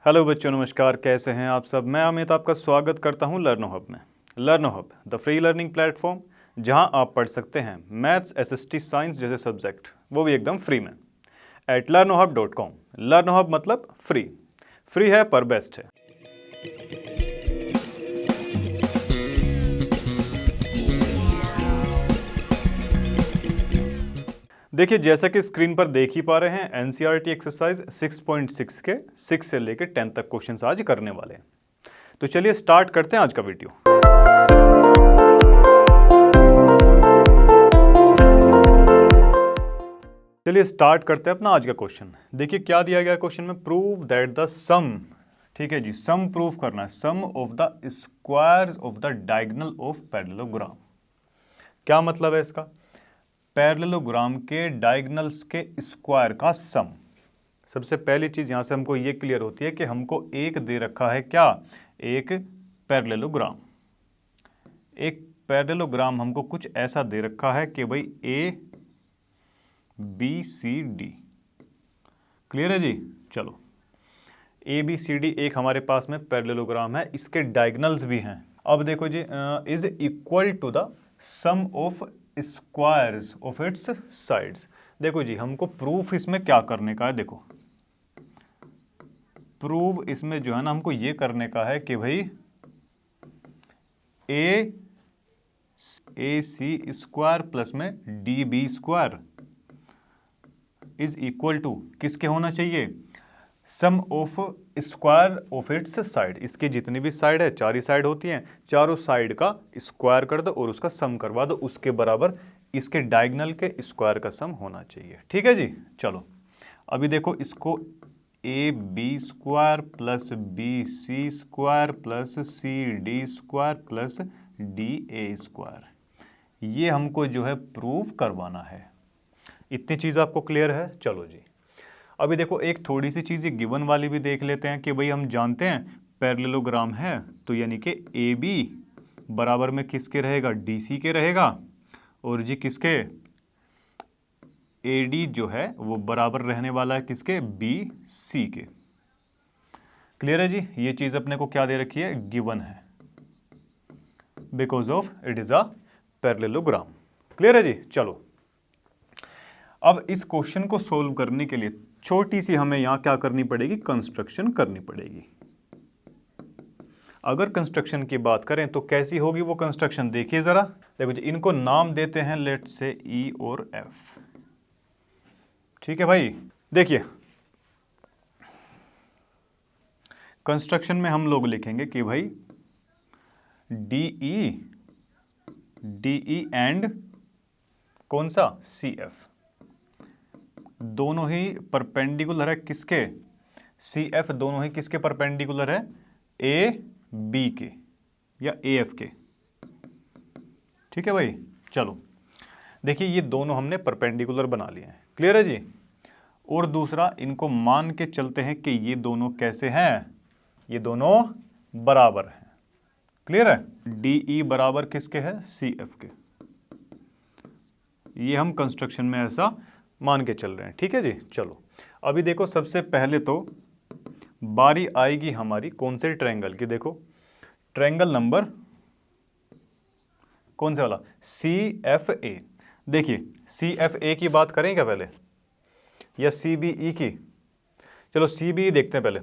Hello बच्चों, नमस्कार। कैसे हैं आप सब? मैं अमित आपका स्वागत करता हूं लर्नो हब में। लर्नो hub the free learning platform, जहां आप पढ़ सकते हैं मैथ्स, एसएसटी, साइंस जैसे सब्जेक्ट, वो भी एकदम फ्री में। @learnohub.com। लर्नो हब मतलब फ्री। फ्री है पर बेस्ट है। देखिए, जैसा कि स्क्रीन पर देख ही पा रहे हैं, एनसीईआरटी एक्सरसाइज 6.6 के 6 से लेकर 10 तक क्वेश्चंस आज करने वाले हैं। तो चलिए स्टार्ट करते हैं आज का वीडियो। चलिए स्टार्ट करते हैं अपना आज का क्वेश्चन। देखिए क्या दिया गया क्वेश्चन में, प्रूव दैट द सम, ठीक है जी, सम प्रूव करना है, sum of the squares of the diagonal of parallelogram. क्या मतलब है इसका? पैरेललोग्राम के डायगोनल्स के स्क्वायर का सम। सबसे पहली चीज यहां से हमको ये क्लियर होती है कि हमको एक दे रखा है, क्या? एक पैरेललोग्राम। एक पैरेललोग्राम हमको कुछ ऐसा दे रखा है कि भाई A B C D. Clear है जी? चलो, ए बी सी डी एक हमारे पास में पैरेललोग्राम है, इसके डायगोनल्स भी हैं। अब देखो जी, is equal to the sum of squares of its sides. देखो जी, हमको प्रूफ इसमें क्या करने का है? देखो, प्रूफ इसमें जो है ना, हमको ये करने का है कि भाई ए सी स्क्वायर प्लस में D B square is equal to किसके होना चाहिए? Sum of square of its side. इसकी जितनी भी साइड है, चार ही साइड होती हैं, चारों साइड का स्क्वायर कर दो और उसका सम करवा दो, उसके बराबर इसके डायगोनल के स्क्वायर का सम होना चाहिए। ठीक है जी? चलो, अभी देखो, इसको A B square plus B C square plus C D square plus D A square, ये हमको जो है प्रूव करवाना है। इतनी चीज़ आपको क्लियर है? चलो जी, अभी देखो एक थोड़ी सी चीज़ गिवन वाली भी देख लेते हैं कि भाई हम जानते हैं पैरेललोग्राम है, तो यानी कि ए बी बराबर में किसके रहेगा? डी सी के रहेगा, और जी किसके? ए डी जो है वो बराबर रहने वाला है किसके? बी सी के। क्लियर है जी? ये चीज़ अपने को क्या दे रखी है? गिवन है, because of it is a parallelogram. Clear है जी? चलो, अब इस क्वेश्चन को सोल्व करने के लिए छोटी सी हमें यहां क्या करनी पड़ेगी? कंस्ट्रक्शन करनी पड़ेगी। अगर कंस्ट्रक्शन की बात करें तो कैसी होगी वो कंस्ट्रक्शन? देखिए जरा, देखो जी, इनको नाम देते हैं लेट से ई और एफ। ठीक है भाई? देखिए, कंस्ट्रक्शन में हम लोग लिखेंगे कि भाई डी ई एंड कौन सा? सी एफ, दोनों ही परपेंडिकुलर है किसके? सी एफ दोनों ही किसके परपेंडिकुलर है? ए बी के या ए एफ के। ठीक है भाई? चलो, देखिए ये दोनों हमने परपेंडिकुलर बना लिए हैं। क्लियर है जी? और दूसरा, इनको मान के चलते हैं कि ये दोनों कैसे हैं? ये दोनों बराबर हैं। क्लियर है? डी ई बराबर किसके है? सी एफ के। ये हम कंस्ट्रक्शन में ऐसा मान के चल रहे हैं। ठीक है जी? चलो, अभी देखो, सबसे पहले तो बारी आएगी हमारी कौन से ट्रायंगल की? देखो, ट्रायंगल नंबर कौन से वाला? C F A. देखिए, सी एफ ए की बात करें क्या पहले, या सी बी ई की? चलो सी बी ई देखते हैं पहले।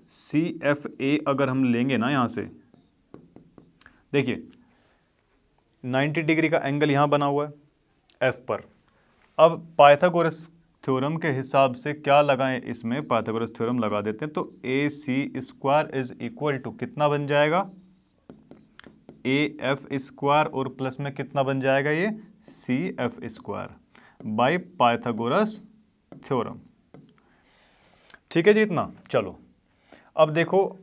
सी एफ ए अगर हम लेंगे ना, यहां से देखिए 90 डिग्री का एंगल यहां बना हुआ है एफ पर। अब पाइथागोरस थ्योरम के हिसाब से क्या लगाएं? इसमें पाइथागोरस थ्योरम लगा देते हैं, तो A C square is equal to कितना बन जाएगा? ए एफ स्क्वायर, और प्लस में कितना बन जाएगा? ये C F square by Pythagoras theorem. ठीक है जी? इतना। चलो, अब देखो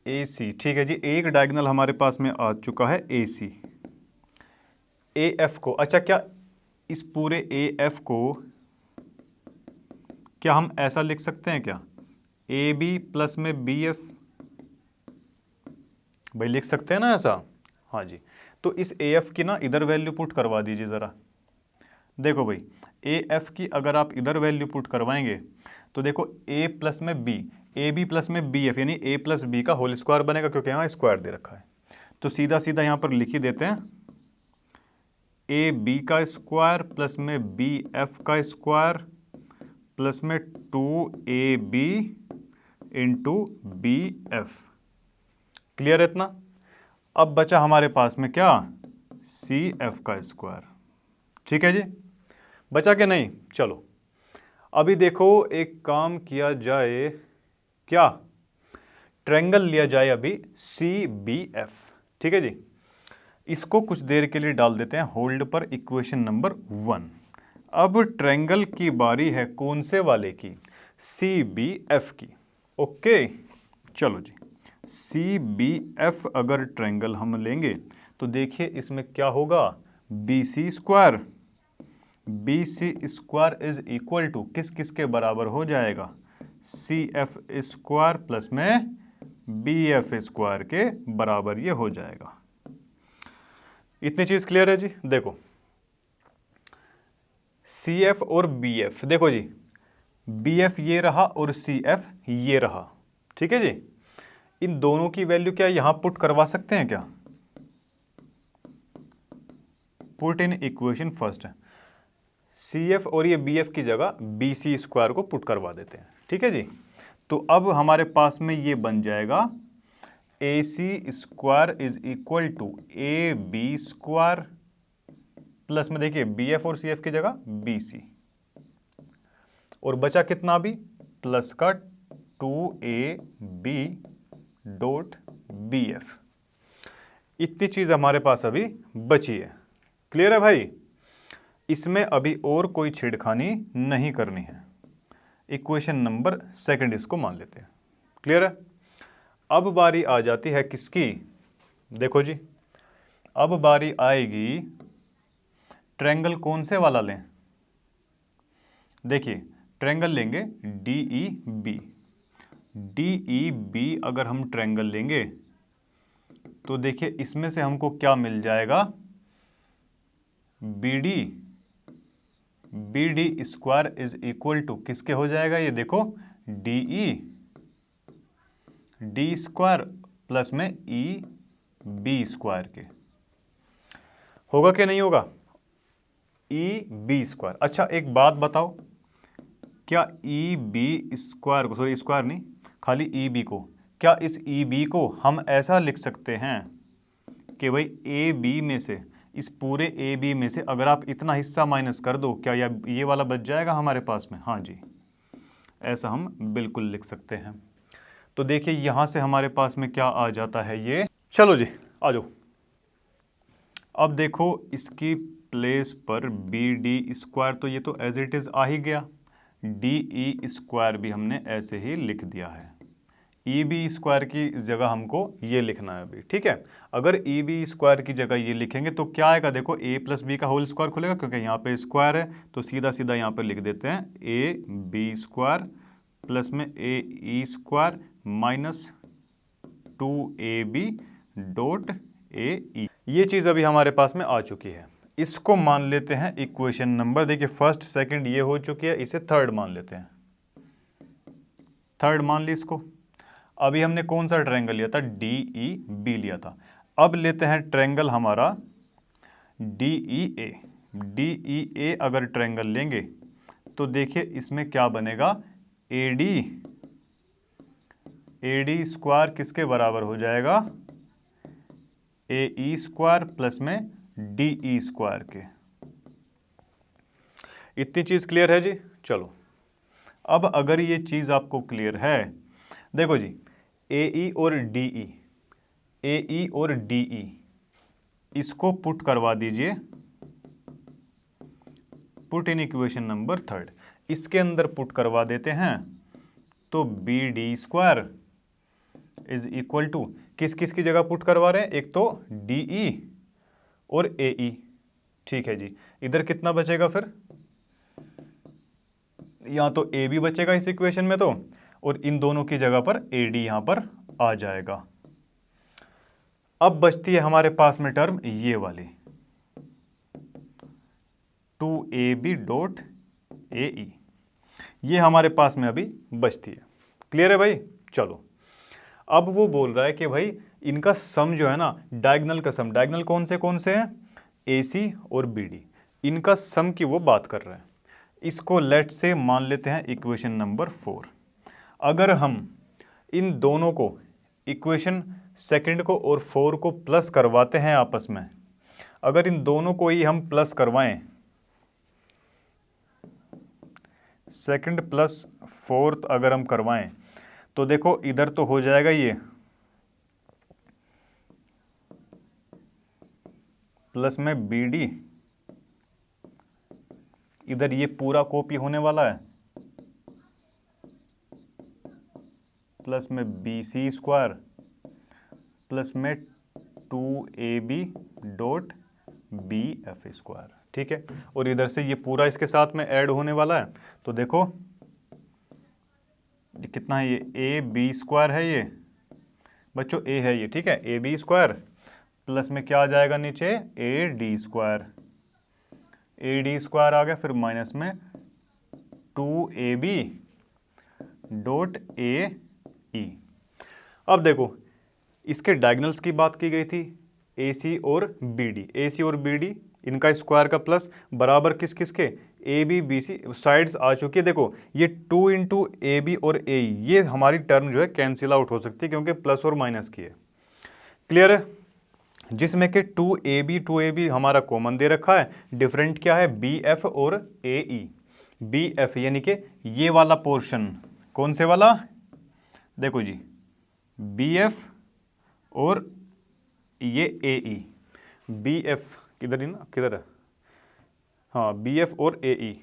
ए सी, ठीक है जी, एक डायगोनल हमारे पास में आ चुका है ए सी। ए एफ को, अच्छा, क्या इस पूरे ए एफ को क्या हम ऐसा लिख सकते हैं क्या? ए बी प्लस में बी एफ, भाई लिख सकते हैं ना ऐसा? हाँ जी। तो इस ए एफ की ना इधर वैल्यू पुट करवा दीजिए ज़रा। देखो भाई, ए एफ की अगर आप इधर वैल्यू पुट करवाएंगे तो देखो ए प्लस में बी, ए बी प्लस में बी एफ, यानी ए प्लस बी का होल स्क्वायर बनेगा, क्योंकि यहाँ स्क्वायर दे रखा है। तो सीधा सीधा यहाँ पर लिख ही देते हैं, ए बी का स्क्वायर प्लस में बी एफ का स्क्वायर प्लस में 2ab into B F. Clear है इतना? अब बचा हमारे पास में क्या, सी एफ का स्क्वायर। ठीक है जी, बचा कि नहीं? चलो अभी देखो एक काम किया जाए, क्या ट्रायंगल लिया जाए अभी सी बी एफ। ठीक है जी, इसको कुछ देर के लिए डाल देते हैं होल्ड पर, इक्वेशन नंबर 1। अब ट्रायंगल की बारी है कौन से वाले की, सी बी एफ की। ओके चलो जी, सी बी एफ अगर ट्रायंगल हम लेंगे तो देखिए इसमें क्या होगा, B C square, B C square is equal to किस किस के बराबर हो जाएगा, सी एफ स्क्वायर प्लस में बी एफ स्क्वायर के बराबर ये हो जाएगा। इतनी चीज क्लियर है जी? देखो सी एफ और बी एफ, देखो जी बी एफ ये रहा और सी एफ ये रहा। ठीक है जी, इन दोनों की वैल्यू क्या यहां पुट करवा सकते हैं क्या, put in equation first. C F और ये बी एफ की जगह बी सी स्क्वायर को पुट करवा देते हैं। ठीक है जी, तो अब हमारे पास में ये बन जाएगा A C square is equal to A B square plus में देखिए बी एफ और सी एफ की जगह बी सी, और बचा कितना भी प्लस का 2ab डॉट बी एफ। इतनी चीज हमारे पास अभी बची है। क्लियर है भाई? इसमें अभी और कोई छेड़खानी नहीं करनी है। इक्वेशन नंबर 2 इसको मान लेते हैं। क्लियर है? अब बारी आ जाती है किसकी, देखो जी अब बारी आएगी ट्रायंगल कौन से वाला लें। देखिए ट्रायंगल लेंगे D E B, D E B अगर हम ट्रायंगल लेंगे तो देखिए इसमें से हमको क्या मिल जाएगा, B D square is equal to किसके हो जाएगा, ये देखो D E D square plus में ई बी स्क्वायर के। होगा कि नहीं होगा, ई बी स्क्वायर। अच्छा एक बात बताओ, क्या ई बी स्क्वायर को, सॉरी स्क्वायर नहीं खाली ई बी को, क्या इस ई बी को हम ऐसा लिख सकते हैं कि भाई ए बी में से, इस पूरे ए बी में से अगर आप इतना हिस्सा माइनस कर दो, क्या ये वाला बच जाएगा हमारे पास में? हाँ जी, ऐसा हम बिल्कुल लिख सकते हैं। तो देखिए यहां से हमारे पास में क्या आ जाता है ये, चलो जी आ जाओ। अब देखो इसकी प्लेस पर बी डी स्क्वायर, तो ये तो एज इट इज आ ही गया, डी ई स्क्वायर भी हमने ऐसे ही लिख दिया है, ई बी स्क्वायर की जगह हमको ये लिखना है अभी। ठीक है, अगर ई बी स्क्वायर की जगह ये लिखेंगे तो क्या आएगा, देखो ए प्लस बी का होल स्क्वायर खुलेगा, क्योंकि यहाँ पे स्क्वायर है, तो सीधा सीधा यहाँ पे लिख देते हैं ए बी स्क्वायर प्लस में A E square minus 2ab dot A E. ये चीज़ अभी हमारे पास में आ चुकी है, इसको मान लेते हैं इक्वेशन नंबर, देखिए फर्स्ट सेकंड ये हो चुकी है, इसे थर्ड मान लेते हैं, थर्ड मान ली इसको। अभी हमने कौन सा ट्रायंगल लिया था, डी ई बी लिया था। अब लेते हैं ट्रायंगल हमारा डी ई ए, डी ई ए अगर ट्रायंगल लेंगे तो देखिए इसमें क्या बनेगा, ए डी स्क्वायर किसके बराबर हो जाएगा, ए ई स्क्वायर प्लस में डी ई स्क्वायर के। इतनी चीज क्लियर है जी? चलो अब अगर ये चीज आपको क्लियर है, देखो जी ए ई और डी ई, ए ई और डी ई इसको पुट करवा दीजिए, पुट इन इक्वेशन नंबर 3, इसके अंदर पुट करवा देते हैं, तो B D square is equal to किस किस की जगह पुट करवा रहे हैं, एक तो डी ई और ए ई। ठीक है जी, इधर कितना बचेगा फिर, यहां तो ए बी बचेगा इस इक्वेशन में तो, और इन दोनों की जगह पर ए डी यहां पर आ जाएगा। अब बचती है हमारे पास में टर्म ये वाली 2ab डॉट ए ई। ये हमारे पास में अभी बचती है। क्लियर है भाई? चलो, अब वो बोल रहा है कि भाई इनका सम जो है ना, डायगोनल का सम, डायगोनल कौन से हैं? AC और BD, इनका सम की वो बात कर रहा है। इसको लेट से मान लेते हैं इक्वेशन नंबर 4। अगर हम इन दोनों को, इक्वेशन सेकंड को और 4 को प्लस करवाते हैं आपस में, अगर इन दोनों को ही हम प्लस करवाएं, सेकंड प्लस फोर्थ अगर हम करवाएं, तो देखो इधर तो हो जाएगा ये प्लस में BD, इधर ये पूरा कॉपी होने वाला है प्लस में BC स्क्वायर प्लस में 2AB डॉट BF स्क्वायर। ठीक है, और इधर से ये पूरा इसके साथ में ऐड होने वाला है, तो देखो ये कितना है, ये AB स्क्वायर है, ये बच्चों A है ये, ठीक है, AB स्क्वायर प्लस में क्या आ जाएगा नीचे, AD स्क्वायर, AD स्क्वायर आ गया, फिर माइनस में 2AB डॉट AE। अब देखो इसके डायगोनल्स की बात की गई थी, AC और BD, इनका स्क्वायर का प्लस बराबर किस किस के, AB BC साइड्स आ चुकी है। देखो ये 2 इंटू AB और AE, ये हमारी टर्म जो है कैंसिल आउट हो सकती है क्योंकि प्लस और माइनस की है। क्लियर है? जिसमें कि 2AB हमारा कॉमन दे रखा है, डिफरेंट क्या है, BF और AE। BF यानी कि ये वाला पोर्शन, कौन से वाला, देखो जी BF और ये AE, BF किधर ही ना, किधर है, हाँ BF और AE,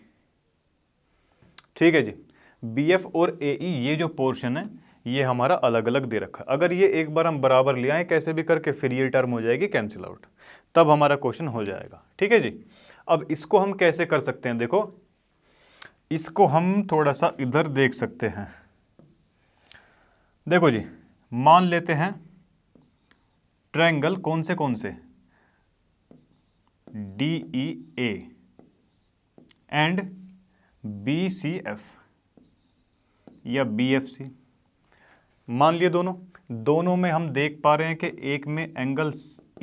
ठीक है जी। BF और AE ये जो पोर्शन है ये हमारा अलग अलग दे रखा है। अगर ये एक बार हम बराबर ले आए कैसे भी करके, फिर ये टर्म हो जाएगी कैंसिल आउट, तब हमारा क्वेश्चन हो जाएगा। ठीक है जी। अब इसको हम कैसे कर सकते हैं, देखो इसको हम थोड़ा सा इधर देख सकते हैं। देखो जी, मान लेते हैं ट्रायंगल कौन से DEA एंड BCF या BFC, मान लिए दोनों में हम देख पा रहे हैं कि एक में एंगल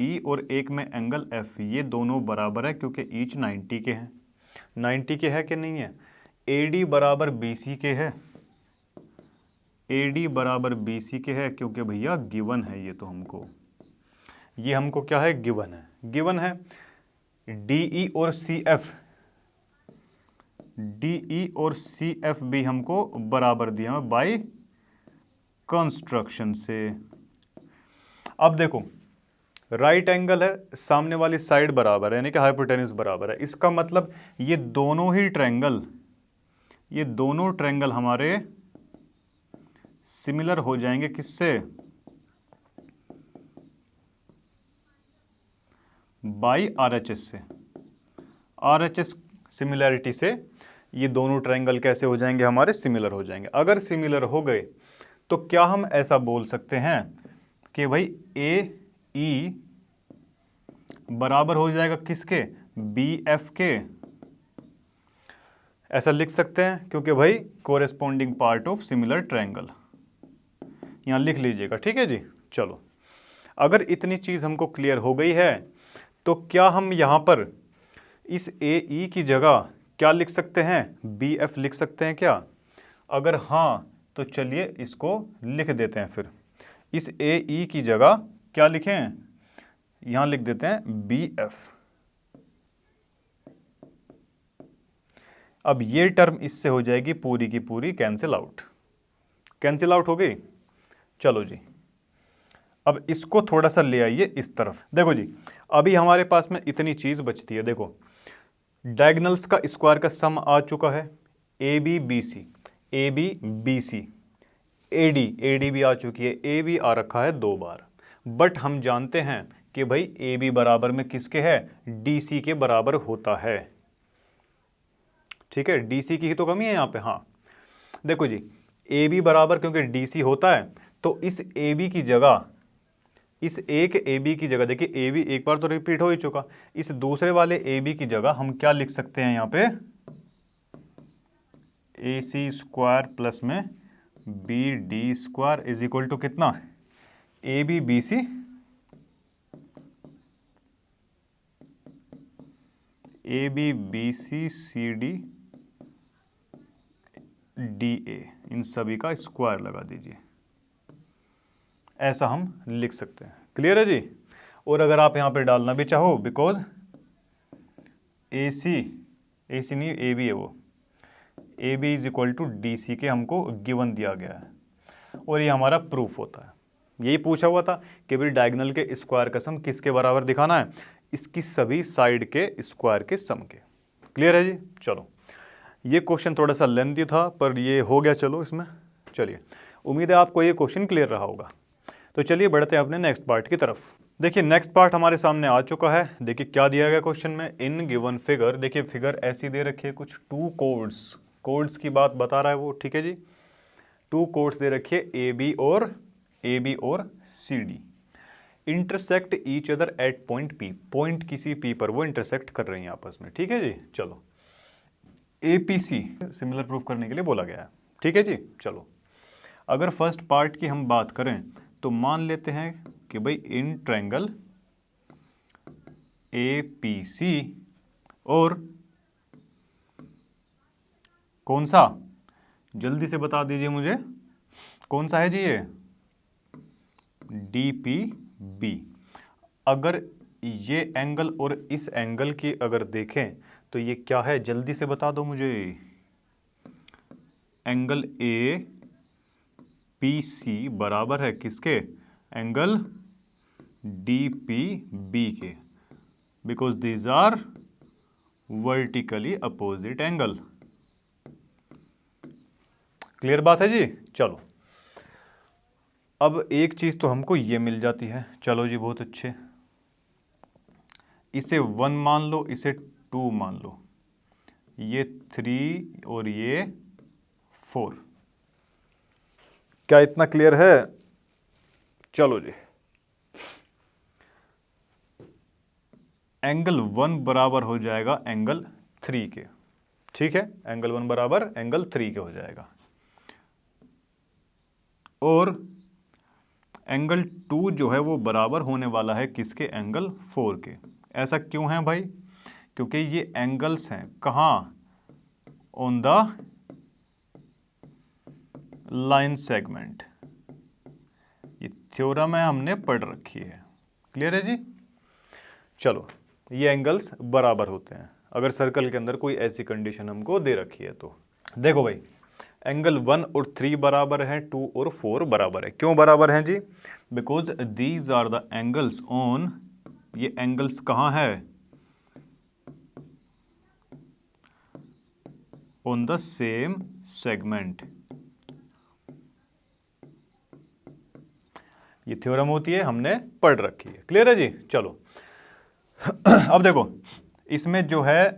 E और एक में एंगल F, ये दोनों बराबर है क्योंकि ईच 90 के हैं। 90 के है कि नहीं है? AD बराबर BC के है, AD बराबर BC के है क्योंकि भैया गिवन है, ये तो हमको क्या है, गिवन है। DE और CF भी हमको बराबर दिया है बाय कंस्ट्रक्शन से। अब देखो राइट एंगल है, सामने वाली साइड बराबर है यानी कि हाइपोटेन्यूज बराबर है, इसका मतलब ये दोनों ट्रायंगल हमारे सिमिलर हो जाएंगे किससे, बाई RHS से। RHS सिमिलैरिटी से ये दोनों ट्रायंगल कैसे हो जाएंगे, हमारे सिमिलर हो जाएंगे। अगर सिमिलर हो गए तो क्या हम ऐसा बोल सकते हैं कि भाई AE बराबर हो जाएगा किसके, BF के, ऐसा लिख सकते हैं क्योंकि भाई corresponding part of similar triangle, यहां लिख लीजिएगा। ठीक है जी। चलो, अगर इतनी चीज हमको क्लियर हो गई है तो क्या हम यहां पर इस AE की जगह क्या लिख सकते हैं, BF लिख सकते हैं क्या? अगर हाँ तो चलिए इसको लिख देते हैं। फिर इस AE की जगह क्या लिखें, यहां लिख देते हैं BF। अब ये टर्म इससे हो जाएगी पूरी की पूरी कैंसिल आउट हो गई। चलो जी, अब इसको थोड़ा सा ले आइए इस तरफ। देखो जी, अभी हमारे पास में इतनी चीज बचती है। देखो डायगोनल्स का स्क्वायर का सम आ चुका है, AB BC, AD भी आ चुकी है, A भी आ रखा है 2 बार। बट हम जानते हैं कि भाई AB बराबर में किसके है, DC के बराबर होता है। ठीक है, DC की ही तो कमी है यहाँ पे। हाँ देखो जी, AB बराबर क्योंकि DC होता है, तो इस AB की जगह, इस एक AB की जगह, देखिए AB एक बार तो रिपीट हो ही चुका, इस दूसरे वाले AB की जगह हम क्या लिख सकते हैं यहाँ पे, AC स्क्वायर प्लस में BD square is equal to कितना, AB BC CD DA, इन सभी का स्क्वायर लगा दीजिए, ऐसा हम लिख सकते हैं। क्लियर है जी। और अगर आप यहाँ पे डालना भी चाहो, बिकॉज AC नहीं AB है, वो AB is equal to DC के हमको गिवन दिया गया है और ये हमारा प्रूफ होता है। यही पूछा हुआ था कि भाई डायगोनल के स्क्वायर का सम किसके बराबर दिखाना है, इसकी सभी साइड के स्क्वायर के सम के। क्लियर है जी। चलो, ये क्वेश्चन थोड़ा सा लेंथी था पर ये हो गया। चलो इसमें चलिए, उम्मीद है आपको ये क्वेश्चन क्लियर रहा होगा। तो चलिए बढ़ते हैं अपने नेक्स्ट पार्ट की तरफ। देखिए नेक्स्ट पार्ट हमारे सामने आ चुका है। देखिए क्या दिया गया क्वेश्चन में, इन गिवन फिगर, देखिए फिगर ऐसी दे रखी है, कुछ टू कोड्स की बात बता रहा है वो, ठीक है जी। टू कोड्स दे रखी है AB और CD, intersect each other at point P, point किसी P पर वो इंटरसेक्ट कर रही हैं आपस में, ठीक है जी। चलो APC सिमिलर प्रूफ करने के लिए बोला गया है, ठीक है जी। चलो अगर फर्स्ट पार्ट की हम बात करें तो मान लेते हैं कि भाई इन ट्रायंगल APC और कौन सा, जल्दी से बता दीजिए मुझे, कौन सा है जी ये, DPB। अगर ये एंगल और इस एंगल की अगर देखें तो ये क्या है, जल्दी से बता दो मुझे। एंगल APC बराबर है किसके, एंगल DPB के, because these are vertically opposite angle. Clear बात है जी। चलो अब एक चीज तो हमको ये मिल जाती है, चलो जी बहुत अच्छे। इसे 1 मान लो, इसे 2 मान लो, ये 3 और ये 4। क्या इतना क्लियर है? चलो जी, एंगल 1 बराबर हो जाएगा एंगल 3 के, ठीक है। एंगल 1 बराबर एंगल 3 के हो जाएगा, और एंगल 2 जो है वो बराबर होने वाला है किसके, एंगल 4 के। ऐसा क्यों है भाई, क्योंकि ये एंगल्स हैं कहाँ, ऑन द लाइन सेगमेंट। ये थ्योरम है, हमने पढ़ रखी है। क्लियर है जी। चलो ये एंगल्स बराबर होते हैं अगर सर्कल के अंदर कोई ऐसी कंडीशन हमको दे रखी है तो। देखो भाई एंगल 1 और 3 बराबर है, 2 और 4 बराबर है। क्यों बराबर हैं जी, because these are the angles on, ये एंगल्स कहाँ है, ऑन द सेम सेगमेंट। ये थ्योरम होती है, हमने पढ़ रखी है। क्लियर है जी। चलो अब देखो इसमें जो है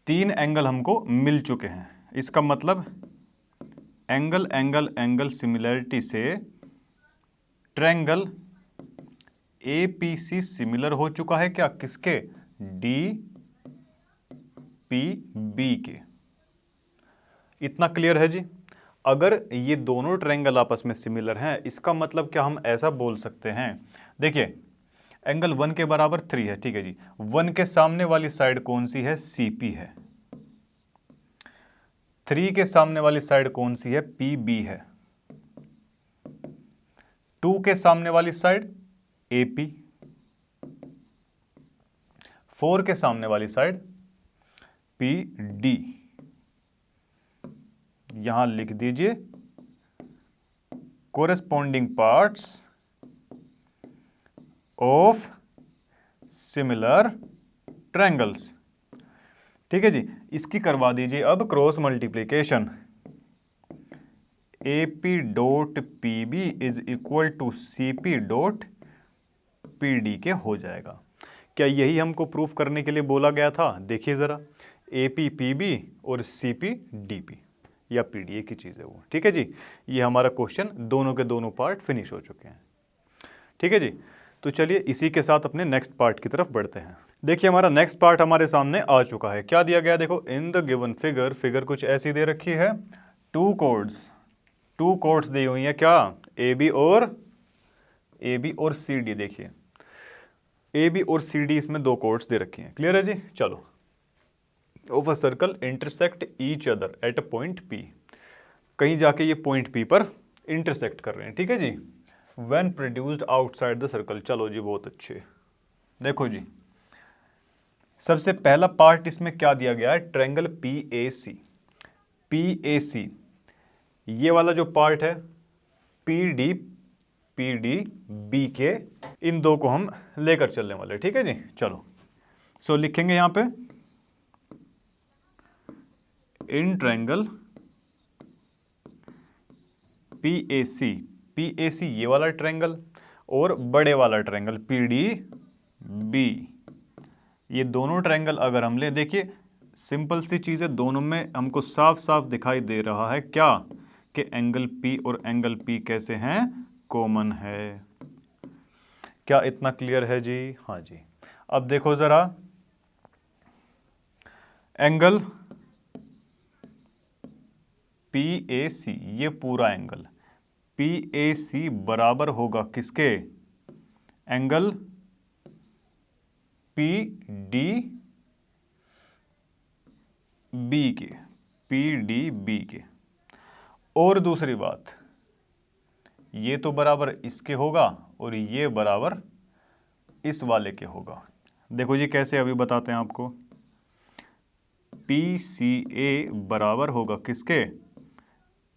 3 एंगल हमको मिल चुके हैं, इसका मतलब एंगल एंगल एंगल सिमिलरिटी से ट्रायंगल APC सिमिलर हो चुका है क्या, किसके, DPB के। इतना क्लियर है जी। अगर ये दोनों ट्रायंगल आपस में सिमिलर हैं, इसका मतलब क्या हम ऐसा बोल सकते हैं, देखिए एंगल 1 के बराबर 3 है, ठीक है जी। 1 के सामने वाली साइड कौन सी है, CP है। 3 के सामने वाली साइड कौन सी है, PB है। 2 के सामने वाली साइड AP। 4 के सामने वाली साइड PD। यहां लिख दीजिए corresponding parts of similar triangles, ठीक है जी। इसकी करवा दीजिए अब cross multiplication, AP dot PB is equal to CP dot PD के हो जाएगा। क्या यही हमको प्रूफ करने के लिए बोला गया था, देखिए जरा, AP PB और CP DP या PD एक ही चीज़ है वो, ठीक है जी। ये हमारा क्वेश्चन दोनों के दोनों पार्ट फिनिश हो चुके हैं, ठीक है जी। तो चलिए इसी के साथ अपने नेक्स्ट पार्ट की तरफ बढ़ते हैं। देखिए हमारा नेक्स्ट पार्ट हमारे सामने आ चुका है। क्या दिया गया है देखो, in the given figure, figure कुछ ऐसी दे रखी है, टू कोड्स दी हुई है, क्या, ए बी और सी डी। देखिए ए बी और सी डी इसमें दो कोड्स दे रखी हैं। क्लियर है जी। चलो, of a circle intersect each other at a point P, कहीं जाके ये पॉइंट पी पर इंटरसेक्ट कर रहे हैं। ठीक है जी। When produced outside the circle. चलो जी, बहुत अच्छे। देखो जी, सबसे पहला पार्ट इसमें क्या दिया गया है, ट्रायंगल पी ए सी, ये वाला जो पार्ट है पी डी बी के, इन दो को हम लेकर चलने वाले। ठीक है जी। चलो, सो लिखेंगे यहां पे इन ट्रायंगल पी ए सी ये वाला ट्रायंगल और बड़े वाला ट्रायंगल पी डी बी, ये दोनों ट्रायंगल अगर हम ले, देखिए सिंपल सी चीज है, दोनों में हमको साफ साफ दिखाई दे रहा है क्या, कि एंगल पी और एंगल पी कैसे हैं, कॉमन है। क्या इतना क्लियर है जी? हाँ जी। अब देखो जरा, एंगल पी ए सी, ये पूरा एंगल पी ए सी बराबर होगा किसके, एंगल पी डी बी के, पी डी बी के। और दूसरी बात, ये तो बराबर इसके होगा और ये बराबर इस वाले के होगा। देखो जी कैसे, अभी बताते हैं आपको। पी सी ए बराबर होगा किसके,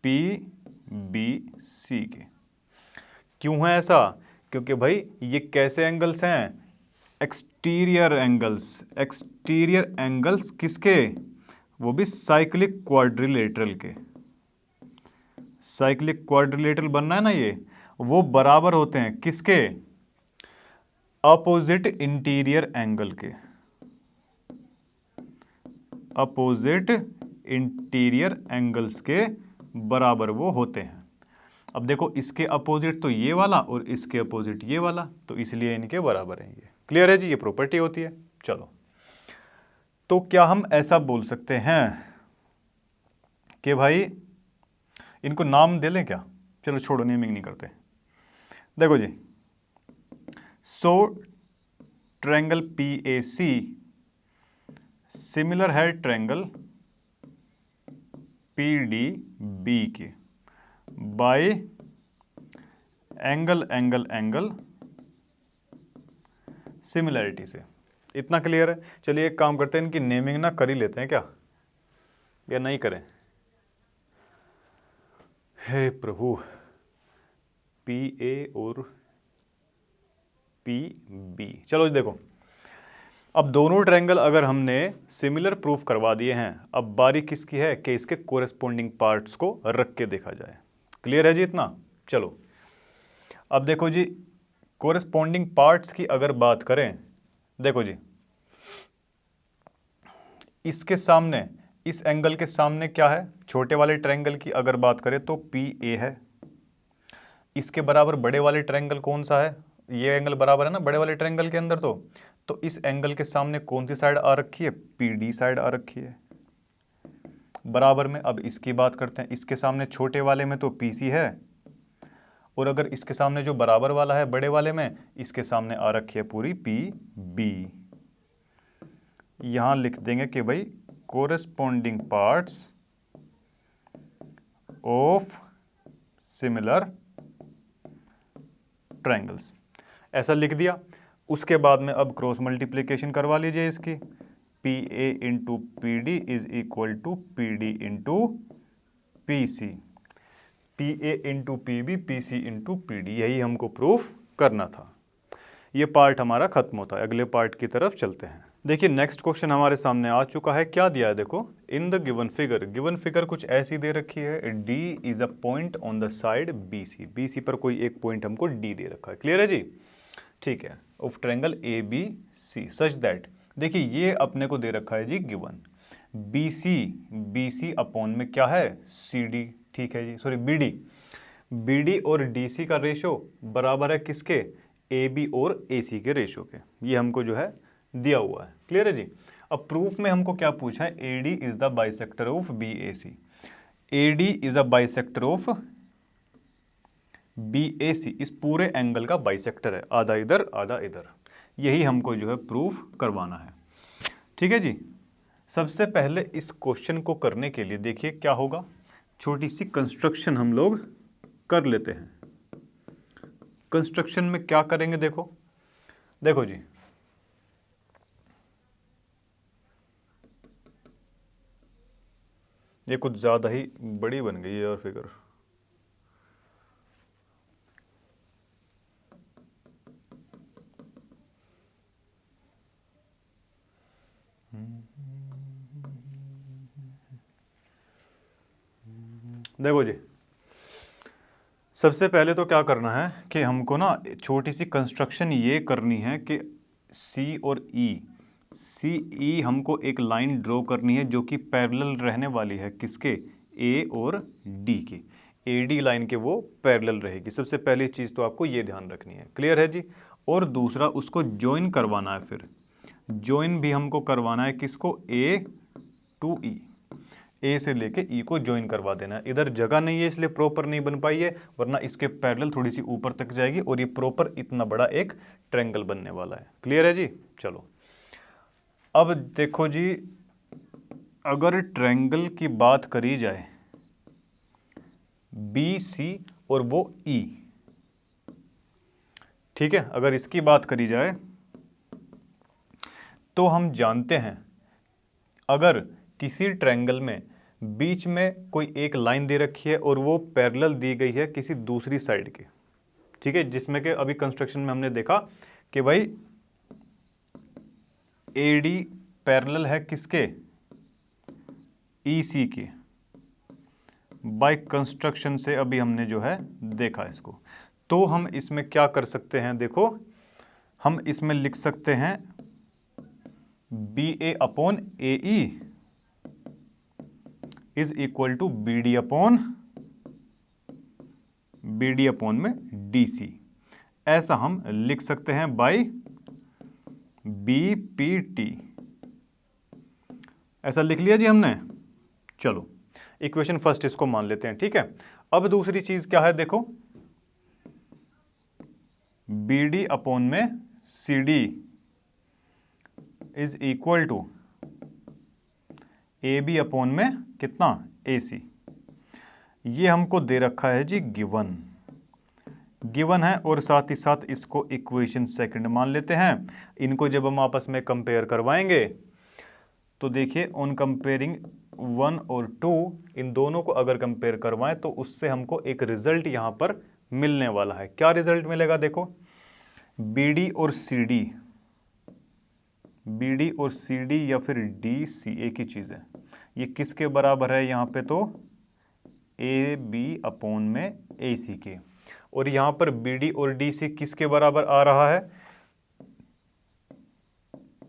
पी बी सी के। क्यों है ऐसा? क्योंकि भाई ये कैसे एंगल्स हैं, एक्सटीरियर एंगल्स किसके, वो भी साइक्लिक क्वाड्रिलेटरल के। साइक्लिक क्वाड्रिलेटरल बनना है ना, ये वो बराबर होते हैं किसके, अपोजिट इंटीरियर एंगल के, अपोजिट इंटीरियर एंगल्स के बराबर वो होते हैं। अब देखो, इसके अपोजिट तो ये वाला और इसके अपोजिट ये वाला, तो इसलिए इनके बराबर हैं ये। क्लियर है जी, ये प्रॉपर्टी होती है। चलो, तो क्या हम ऐसा बोल सकते हैं कि भाई इनको नाम दे लें क्या? चलो छोड़ो, नेमिंग नहीं करते। देखो जी, so triangle P A C similar है ट्रायंगल पी डी बी के बाय एंगल सिमिलरिटी से। इतना क्लियर है। चलिए एक काम करते हैं, इनकी नेमिंग ना कर ही लेते हैं क्या, या नहीं करें? हे प्रभु, पी ए और पी बी। चलो देखो, अब दोनों ट्रायंगल अगर हमने सिमिलर प्रूफ करवा दिए हैं, अब बारी किसकी है कि इसके कोरेस्पोंडिंग पार्ट्स को रख के देखा जाए। क्लियर है जी इतना? चलो, अब देखो जी, कोरेस्पोंडिंग पार्ट्स की अगर बात करें, देखो जी, इसके सामने, इस एंगल के सामने क्या है, छोटे वाले ट्रायंगल की अगर बात करें तो पी ए है। इसके बराबर बड़े वाले ट्रायंगल कौन सा है, ये एंगल बराबर है ना बड़े वाले ट्रायंगल के अंदर। तो इस एंगल के सामने कौन सी साइड आ रखी है, पी डी साइड आ रखी है बराबर में। अब इसकी बात करते हैं, इसके सामने छोटे वाले में तो पी सी है, और अगर इसके सामने जो बराबर वाला है बड़े वाले में, इसके सामने आ रखी है पूरी पी बी। यहां लिख देंगे कि भाई corresponding parts of similar triangles, ऐसा लिख दिया। उसके बाद में अब क्रॉस मल्टीप्लिकेशन करवा लीजिए इसकी, P A into P D is equal to P D into P C, P A into P B, P C into P D, यही हमको प्रूफ करना था। ये पार्ट हमारा खत्म होता है, अगले पार्ट की तरफ चलते हैं। देखिए नेक्स्ट क्वेश्चन हमारे सामने आ चुका है। क्या दिया है देखो, इन द गिवन फिगर कुछ ऐसी दे रखी है, D is a point on the side B C, B C पर कोई एक पॉइंट हमको डी दे रखा है। क्लियर है जी? ठीक है। Of triangle A B C such that, देखिए ये अपने को दे रखा है जी गिवन, बी सी अपॉन में क्या है, सी डी। ठीक है जी, सॉरी बी डी और डी सी का रेशो बराबर है किसके, ए बी और ए सी के रेशियो के, ये हमको जो है दिया हुआ है। क्लियर है जी। अब प्रूफ में हमको क्या पूछा है, A D is the bisector of B A C. A D is a bisector of B A C, इस पूरे एंगल का बाइसेक्टर है, आधा इधर आधा इधर। यही हमको जो है प्रूफ करवाना है। ठीक है जी। सबसे पहले इस क्वेश्चन को करने के लिए देखिए क्या होगा, छोटी सी कंस्ट्रक्शन हम लोग कर लेते हैं। कंस्ट्रक्शन में क्या करेंगे, देखो देखो जी, ये कुछ ज़्यादा ही बड़ी बन गई है और फिगर। देखो जी, सबसे पहले तो क्या करना है कि हमको ना छोटी सी कंस्ट्रक्शन ये करनी है कि सी और सी ई हमको एक लाइन ड्रॉ करनी है जो कि पैरेलल रहने वाली है किसके, ए और डी के। ए डी लाइन के वो पैरेलल रहेगी। सबसे पहली चीज़ तो आपको ये ध्यान रखनी है। क्लियर है जी। और दूसरा उसको ज्वाइन करवाना है, फिर ज्वाइन भी हमको करवाना है किसको, ए टू ई, ए से लेके ई को ज्वाइन करवा देना है। इधर जगह नहीं है इसलिए प्रॉपर नहीं बन पाई है, वरना इसके पैरेलल थोड़ी सी ऊपर तक जाएगी और ये प्रॉपर इतना बड़ा एक ट्रायंगल बनने वाला है। क्लियर है जी। चलो अब देखो जी, अगर ट्रायंगल की बात करी जाए बी सी और वो ई, ठीक है, अगर इसकी बात करी जाए तो हम जानते हैं अगर किसी ट्रायंगल में बीच में कोई एक लाइन दे रखी है और वो पैरेलल दी गई है किसी दूसरी साइड के, ठीक है, जिसमें कि अभी कंस्ट्रक्शन में हमने देखा कि भाई ए डी पैरेलल है किसके, ई सी के। बाय कंस्ट्रक्शन से अभी हमने जो है देखा इसको, तो हम इसमें क्या कर सकते हैं, देखो हम इसमें लिख सकते हैं B A upon A E is equal to B D upon में डी सी। ऐसा हम लिख सकते हैं बाय बी पी टी। ऐसा लिख लिया जी हमने। चलो इक्वेशन फर्स्ट इसको मान लेते हैं, ठीक है। अब दूसरी चीज क्या है, देखो बी डी अपॉन में C D is equal to A B upon में कितना, ए सी। ये हमको दे रखा है जी गिवन है, और साथ ही साथ इसको इक्वेशन सेकंड मान लेते हैं। इनको जब हम आपस में कंपेयर करवाएंगे तो देखिए ऑन कंपेयरिंग 1 और 2, इन दोनों को अगर कंपेयर करवाएं तो उससे हमको एक रिजल्ट यहां पर मिलने वाला है। क्या रिजल्ट मिलेगा, देखो बी डी और सी डी या फिर डी सी एक ही चीज़ है। ये किसके बराबर है यहाँ पे, तो ए बी अपॉन में ए सी के। और यहाँ पर बी डी और डी सी किसके बराबर आ रहा है,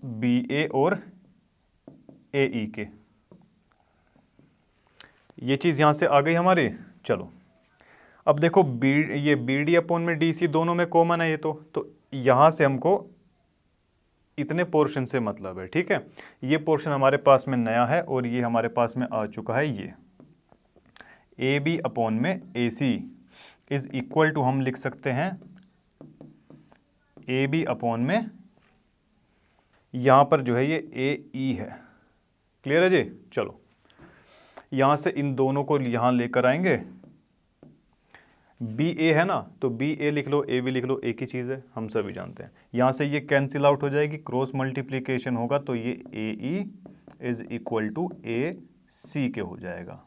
बी ए और ए ई के। ये चीज़ यहाँ से आ गई हमारी। चलो अब देखो ये बी डी अपॉन में डी सी दोनों में कॉमन है ये तो यहाँ से हमको इतने पोर्शन से मतलब है, ठीक है। ये पोर्शन हमारे पास में नया है और ये हमारे पास में आ चुका है। ये ए बी अपॉन में ए सी इज इक्वल टू हम लिख सकते हैं ए बी अपॉन में, यहां पर जो है ये ए ई है। क्लियर है जी। चलो यहां से इन दोनों को यहां लेकर आएंगे, बी ए है ना, तो बी ए लिख लो, ए बी लिख लो, एक ही चीज़ है, हम सभी जानते हैं। यहाँ से ये कैंसिल आउट हो जाएगी, क्रॉस मल्टीप्लिकेशन होगा तो ये ए ई इज इक्वल टू ए सी के हो जाएगा।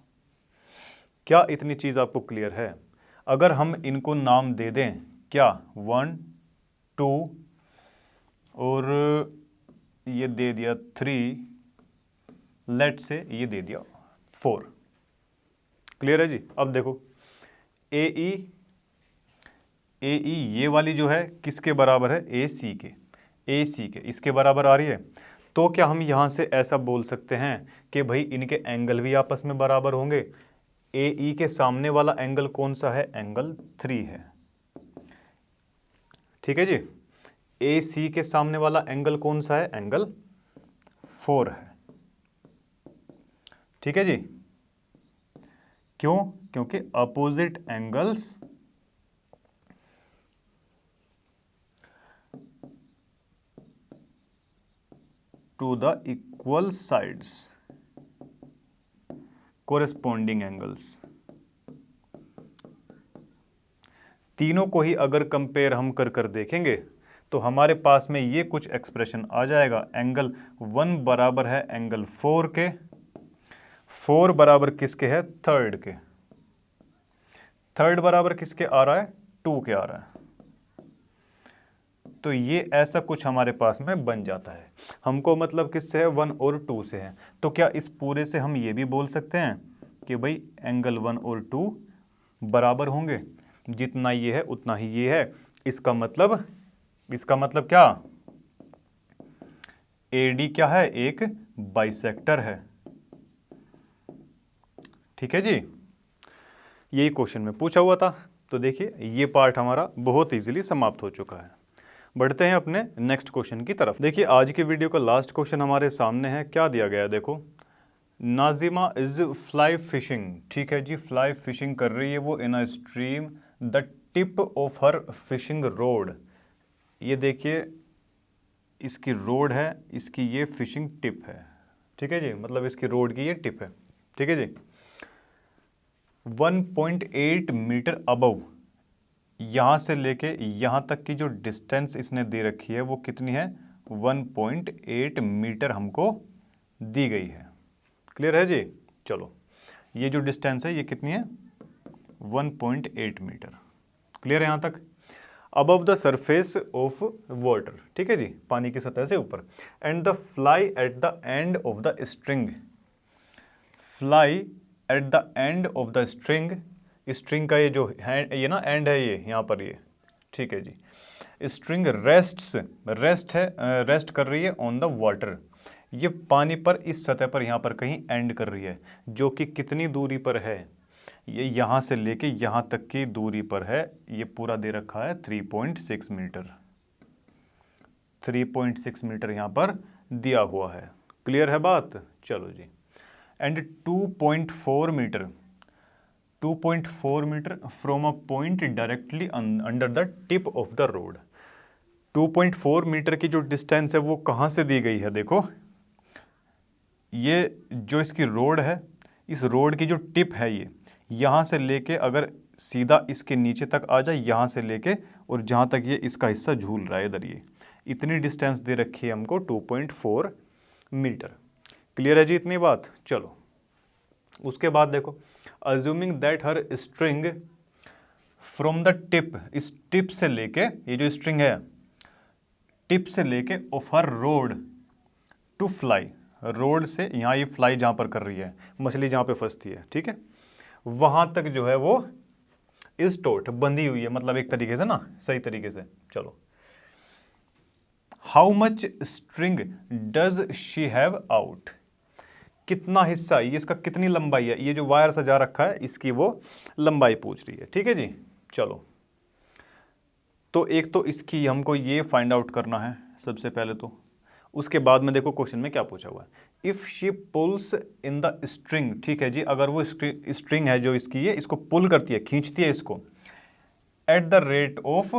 क्या इतनी चीज़ आपको क्लियर है? अगर हम इनको नाम दे दें, क्या 1 2 और ये दे दिया 3, लेट से ये दे दिया 4। क्लियर है जी। अब देखो ए ई ये वाली जो है किसके बराबर है, ए सी के, इसके बराबर आ रही है। तो क्या हम यहाँ से ऐसा बोल सकते हैं कि भाई इनके एंगल भी आपस में बराबर होंगे। ए ई के सामने वाला एंगल कौन सा है, एंगल 3 है, ठीक है जी। ए सी के सामने वाला एंगल कौन सा है? एंगल 4 है। ठीक है जी। क्यों? क्योंकि opposite angles to the equal sides corresponding angles, तीनों को ही अगर कंपेयर हम कर देखेंगे तो हमारे पास में ये कुछ एक्सप्रेशन आ जाएगा। एंगल 1 बराबर है एंगल 4 के, 4 बराबर किसके है? थर्ड के, थर्ड बराबर किसके आ रहा है? 2 के आ रहा है। तो ये ऐसा कुछ हमारे पास में बन जाता है। हमको मतलब किससे है? 1 और 2 से है। तो क्या इस पूरे से हम ये भी बोल सकते हैं कि भाई एंगल 1 और 2 बराबर होंगे, जितना ये है उतना ही ये है। इसका मतलब क्या? AD क्या है? एक बाइसेक्टर है। ठीक है जी, यही क्वेश्चन में पूछा हुआ था। तो देखिए ये पार्ट हमारा बहुत इजीली समाप्त हो चुका है। बढ़ते हैं अपने नेक्स्ट क्वेश्चन की तरफ। देखिए आज के वीडियो का लास्ट क्वेश्चन हमारे सामने है। क्या दिया गया है देखो, नाजिमा इज फ्लाई फिशिंग। ठीक है जी, फ्लाई फिशिंग कर रही है वो in a stream, the tip of her fishing rod. ये देखिए इसकी रोड है, इसकी ये फिशिंग टिप है। ठीक है जी, मतलब इसकी रोड की ये टिप है। ठीक है जी, 1.8 मीटर अबव, यहाँ से लेके यहाँ तक की जो डिस्टेंस इसने दे रखी है वो कितनी है? 1.8 मीटर हमको दी गई है। क्लियर है जी? चलो ये जो डिस्टेंस है ये कितनी है? 1.8 मीटर। क्लियर है यहाँ तक? Above the surface of water, ठीक है जी, पानी की सतह से ऊपर। And the fly at the end of the string, fly at the end of the string, string का ये जो हैंड, ये ना एंड है, ये यहाँ पर ये, ठीक है जी। स्ट्रिंग रेस्ट कर रही है ऑन द वाटर, ये पानी पर इस सतह पर यहाँ पर कहीं एंड कर रही है, जो कि कितनी दूरी पर है? ये यहाँ से लेके यहाँ तक की दूरी पर है। ये पूरा दे रखा है 3.6 मीटर, 3.6 मीटर यहाँ पर दिया हुआ है। क्लियर है बात? चलो जी। And 2.4 metre, 2.4 metre from a point directly under the tip of the rod. 2.4 metre की जो डिस्टेंस है वो कहाँ से दी गई है? देखो ये जो इसकी रोड है, इस रोड की जो टिप है ये यहाँ से लेके अगर सीधा इसके नीचे तक आ जाए, यहाँ से लेके और जहाँ तक ये इसका हिस्सा झूल रहा है इधर, ये इतनी डिस्टेंस दे रखी है हमको 2.4 मीटर। क्लियर है जी इतनी बात? चलो उसके बाद देखो, assuming that her string from the tip, इस टिप से लेके, ये जो स्ट्रिंग है टिप से लेके of her rod to fly, rod से यहाँ ये फ्लाई जहाँ पर कर रही है, मछली जहाँ पे फंसती है, ठीक है, वहाँ तक जो है वो इस टोट बंधी हुई है, मतलब एक तरीके से ना, सही तरीके से। चलो, how much string does she have out, कितना हिस्सा, ये इसका कितनी लंबाई है, ये जो वायर सजा रखा है इसकी वो लंबाई पूछ रही है। ठीक है जी। चलो तो एक तो इसकी हमको ये फाइंड आउट करना है सबसे पहले तो, उसके बाद में देखो क्वेश्चन में क्या पूछा हुआ है। If she pulls in the string, ठीक है जी, अगर वो स्ट्रिंग है जो इसकी, ये इसको पुल करती है, खींचती है इसको, at the rate of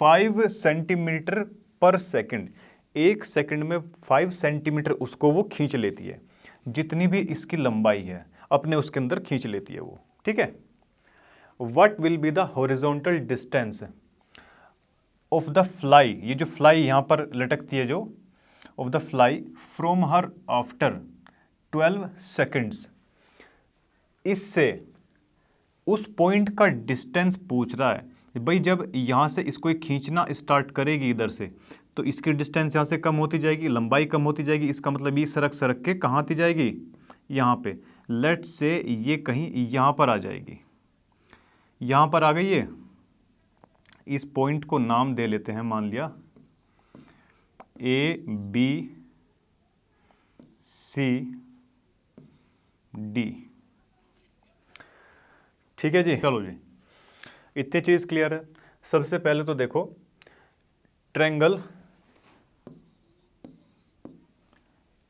5 centimetre पर सेकेंड, 1 सेकेंड में 5 सेंटीमीटर उसको वो खींच लेती है, जितनी भी इसकी लंबाई है अपने उसके अंदर खींच लेती है वो। ठीक है। What will be the horizontal distance of the fly, ये जो फ्लाई यहां पर लटकती है जो, of the fly from her after 12 seconds, इससे उस पॉइंट का डिस्टेंस पूछ रहा है भाई। जब यहां से इसको खींचना स्टार्ट करेगी इधर से, तो इसकी डिस्टेंस यहाँ से कम होती जाएगी, लंबाई कम होती जाएगी, इसका मतलब ये सरक सरक के कहाँ आती जाएगी? यहाँ पे। लेट से ये कहीं यहाँ पर आ जाएगी, यहाँ पर आ गई ये, इस पॉइंट को नाम दे लेते हैं, मान लिया A, B, C, D। ठीक है जी। चलो जी, इतनी चीज़ क्लियर है। सबसे पहले तो देखो ट्रायंगल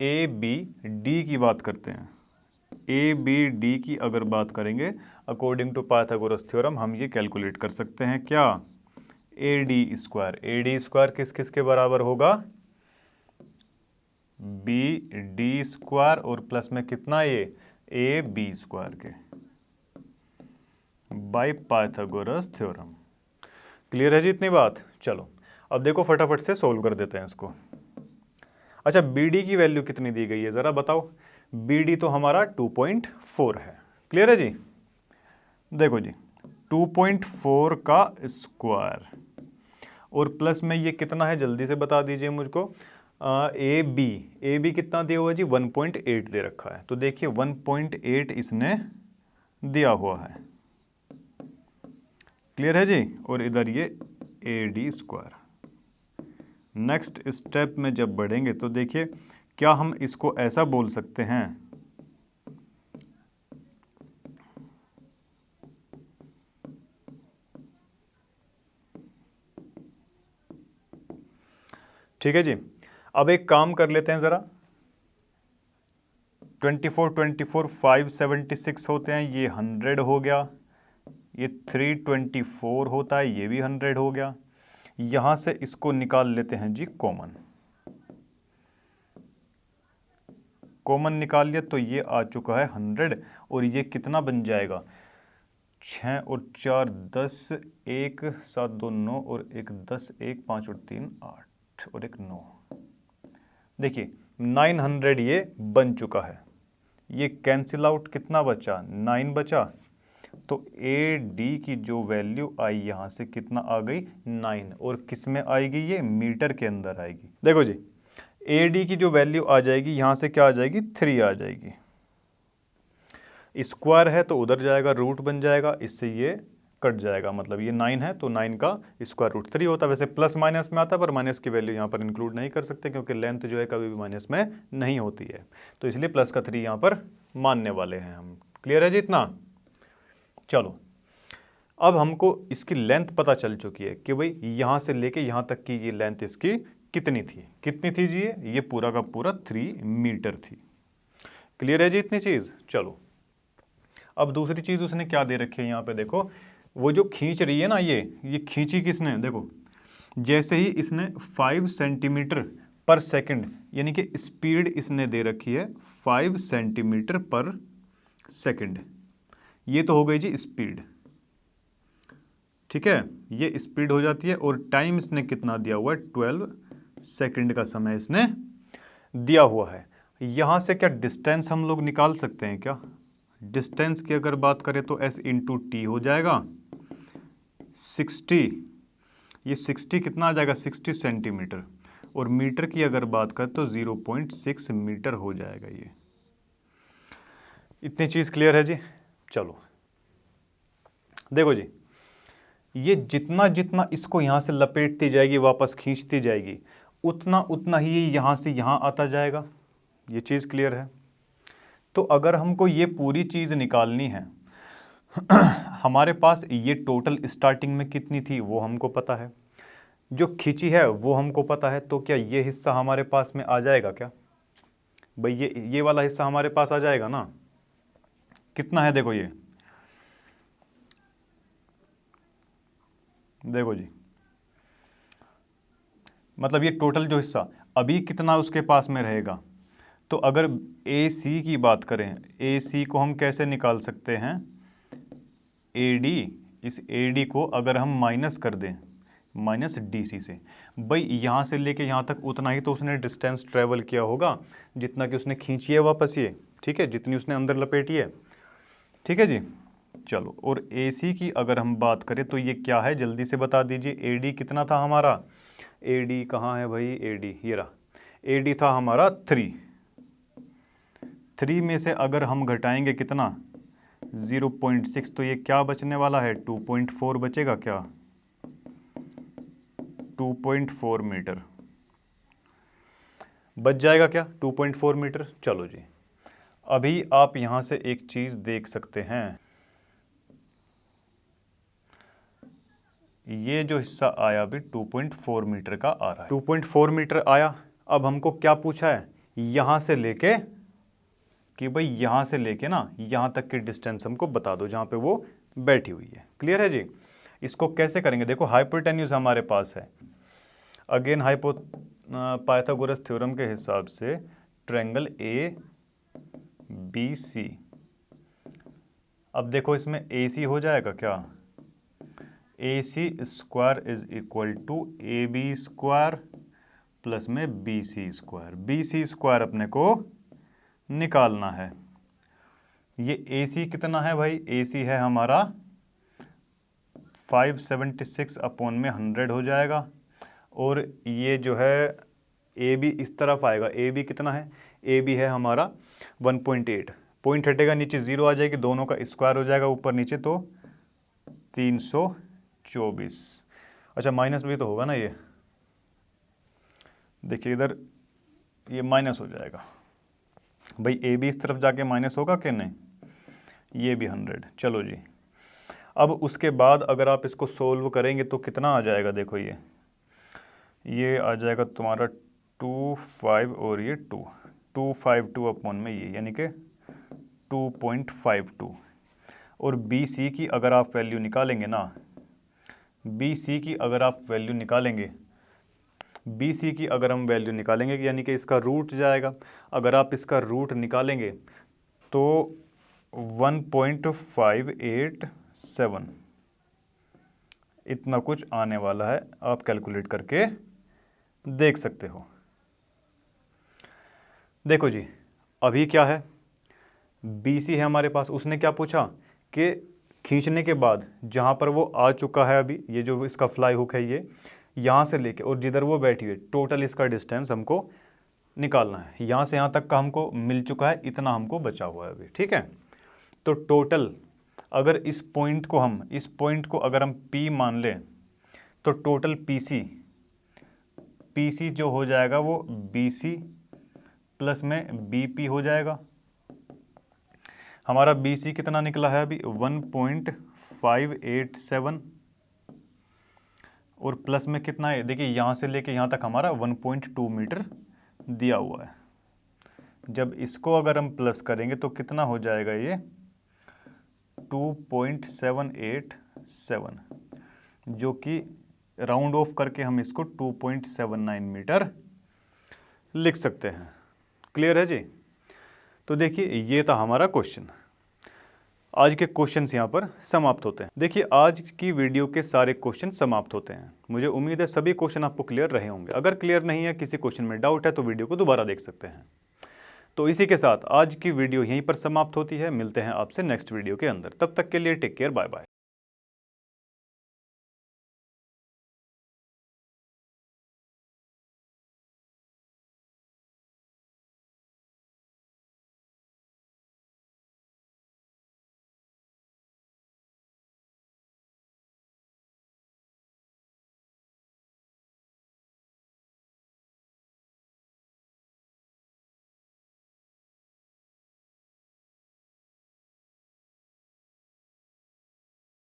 ए बी डी की बात करते हैं, ए बी डी की अगर बात करेंगे अकॉर्डिंग टू पाइथागोरस थ्योरम हम ये कैलकुलेट कर सकते हैं क्या, ए डी स्क्वायर किस किस के बराबर होगा, बी डी स्क्वायर और प्लस में कितना ये ए बी स्क्वायर के, बाय पाइथागोरस थ्योरम। क्लियर है जी इतनी बात। चलो अब देखो फटाफट से सोल्व कर देते हैं इसको। अच्छा बी डी की वैल्यू कितनी दी गई है ज़रा बताओ, बी डी तो हमारा 2.4 है। क्लियर है जी, देखो जी 2.4 का स्क्वायर और प्लस में ये कितना है जल्दी से बता दीजिए मुझको, ए बी कितना दिया हुआ है जी 1.8 दे रखा है, तो देखिए 1.8 इसने दिया हुआ है। क्लियर है जी, और इधर ये A D square. Next step में जब बढ़ेंगे तो देखिए क्या हम इसको ऐसा बोल सकते हैं, ठीक है जी। अब एक काम कर लेते हैं ज़रा, 24 576 होते हैं, ये 100 हो गया, ये 324 होता है, ये भी 100 हो गया। यहाँ से इसको निकाल लेते हैं जी कॉमन, कॉमन निकाल लिया तो ये आ चुका है 100 और ये कितना बन जाएगा 6 और 4 10, 1 7 2 9 और 1 10, 1 5 और 3 8 और 1 9। देखिए 900 ये बन चुका है, ये कैंसिल आउट कितना बचा 9 बचा, तो ए डी की जो वैल्यू आई यहाँ से कितना आ गई 9, और किस में आएगी ये मीटर के अंदर आएगी। देखो जी ए डी की जो वैल्यू आ जाएगी यहाँ से क्या आ जाएगी 3 आ जाएगी, स्क्वायर है तो उधर जाएगा रूट बन जाएगा, इससे ये कट जाएगा, मतलब ये 9 है तो 9 का स्क्वायर रूट 3 होता है। वैसे प्लस माइनस में आता है पर माइनस की वैल्यू यहाँ पर इंक्लूड नहीं कर सकते क्योंकि लेंथ जो है कभी भी माइनस में नहीं होती है, तो इसलिए प्लस का 3 यहाँ पर मानने वाले हैं हम। क्लियर है जी इतना। चलो अब हमको इसकी लेंथ पता चल चुकी है कि भाई यहाँ से लेके यहाँ तक की ये लेंथ इसकी कितनी थी जी, ये पूरा का पूरा 3 मीटर थी। क्लियर है जी इतनी चीज़। चलो अब दूसरी चीज़ उसने क्या दे रखी है यहाँ पे देखो, वो जो खींच रही है ना ये खींची किसने, देखो जैसे ही इसने 5 सेंटीमीटर पर सेकंड यानी कि स्पीड इसने दे रखी है 5 सेंटीमीटर पर सेकंड, ये तो हो गई जी स्पीड, ठीक है ये स्पीड हो जाती है, और टाइम इसने कितना दिया हुआ है 12 सेकंड का समय इसने दिया हुआ है। यहाँ से क्या डिस्टेंस हम लोग निकाल सकते हैं क्या, डिस्टेंस की अगर बात करें तो s इंटू टी हो जाएगा 60, ये 60 कितना आ जाएगा 60 सेंटीमीटर, और मीटर की अगर बात करें तो 0.6 मीटर हो जाएगा ये। इतनी चीज़ क्लियर है जी। चलो देखो जी ये जितना जितना इसको यहाँ से लपेटती जाएगी वापस खींचती जाएगी उतना उतना ही यहाँ से यहाँ आता जाएगा, ये चीज़ क्लियर है। तो अगर हमको ये पूरी चीज़ निकालनी है हमारे पास ये टोटल स्टार्टिंग में कितनी थी वो हमको पता है, जो खींची है वो हमको पता है, तो क्या ये हिस्सा हमारे पास में आ जाएगा क्या भाई, ये वाला हिस्सा हमारे पास आ जाएगा ना, कितना है देखो ये, देखो जी मतलब ये टोटल जो हिस्सा अभी कितना उसके पास में रहेगा, तो अगर ए सी की बात करें ए सी को हम कैसे निकाल सकते हैं, ए डी, इस ए डी को अगर हम माइनस कर दें माइनस डी सी से, भाई यहाँ से लेके यहाँ तक उतना ही तो उसने डिस्टेंस ट्रेवल किया होगा जितना कि उसने खींची है वापस ये, ठीक है जितनी उसने अंदर लपेटी है, ठीक है जी। चलो और ए सी की अगर हम बात करें तो ये क्या है जल्दी से बता दीजिए, ए डी कितना था हमारा, ए डी कहाँ है भाई, ए डी ये रहा, ए डी था हमारा 3 में से अगर हम घटाएंगे कितना 0.6 तो ये क्या बचने वाला है 2.4 बचेगा क्या, 2.4 मीटर बच जाएगा क्या 2.4 मीटर। चलो जी अभी आप यहाँ से एक चीज़ देख सकते हैं, ये जो हिस्सा आया अभी 2.4 मीटर का आ रहा है, 2.4 मीटर आया। अब हमको क्या पूछा है, यहाँ से लेके कि भाई यहाँ से लेके ना यहाँ तक की डिस्टेंस हमको बता दो जहाँ पे वो बैठी हुई है। क्लियर है जी। इसको कैसे करेंगे, देखो हाइपोटेन्यूज हमारे पास है। अगेन पाइथागोरस थ्योरम के हिसाब से ट्रायंगल ए बी सी। अब देखो इसमें ए सी हो जाएगा क्या, A C square is equal to A B square plus में B C square. B C square अपने को निकालना है। ये ए सी कितना है भाई, ए सी है हमारा 576 अपॉन में 100 हो जाएगा। और ये जो है ए बी इस तरफ आएगा, ए बी कितना है, ए बी है हमारा 1.8। पॉइंट हटेगा, नीचे 0 आ जाएगी, दोनों का स्क्वायर हो जाएगा ऊपर नीचे, तो 324। अच्छा माइनस भी तो होगा ना, ये देखिए इधर ये माइनस हो जाएगा भाई, ए बी इस तरफ जाके माइनस होगा कि नहीं, ये भी 100। चलो जी, अब उसके बाद अगर आप इसको सोल्व करेंगे तो कितना आ जाएगा, देखो ये आ जाएगा तुम्हारा 25 और ये 252 अपॉन में ये, यानी कि 2.52। और बी सी की अगर आप वैल्यू निकालेंगे ना, बी सी की अगर आप वैल्यू निकालेंगे, बी सी की अगर हम वैल्यू निकालेंगे यानी कि इसका रूट जाएगा, अगर आप इसका रूट निकालेंगे तो 1.587 इतना कुछ आने वाला है। आप कैलकुलेट करके देख सकते हो। देखो जी, अभी क्या है, बी सी है हमारे पास, उसने क्या पूछा कि खींचने के बाद जहाँ पर वो आ चुका है, अभी ये जो इसका फ्लाई हुक है ये यहाँ से लेके और जिधर वो बैठी हुई, टोटल इसका डिस्टेंस हमको निकालना है। यहाँ से यहाँ तक का हमको मिल चुका है, इतना हमको बचा हुआ है अभी, ठीक है। तो टोटल अगर इस पॉइंट को अगर हम P मान लें तो टोटल PC जो हो जाएगा वो BC प्लस में BP हो जाएगा। हमारा BC कितना निकला है अभी 1.587 और प्लस में कितना है, देखिए यहाँ से लेके यहाँ तक हमारा 1.2 मीटर दिया हुआ है। जब इसको अगर हम प्लस करेंगे तो कितना हो जाएगा, ये 2.787, जो कि राउंड ऑफ करके हम इसको 2.79 मीटर लिख सकते हैं। क्लियर है जी। तो देखिए ये था हमारा क्वेश्चन। आज के क्वेश्चंस यहाँ पर समाप्त होते हैं। देखिए आज की वीडियो के सारे क्वेश्चन समाप्त होते हैं। मुझे उम्मीद है सभी क्वेश्चन आपको क्लियर रहे होंगे। अगर क्लियर नहीं है, किसी क्वेश्चन में डाउट है, तो वीडियो को दोबारा देख सकते हैं। तो इसी के साथ आज की वीडियो यहीं पर समाप्त होती है। मिलते हैं आपसे नेक्स्ट वीडियो के अंदर। तब तक के लिए टेक केयर, बाय बाय।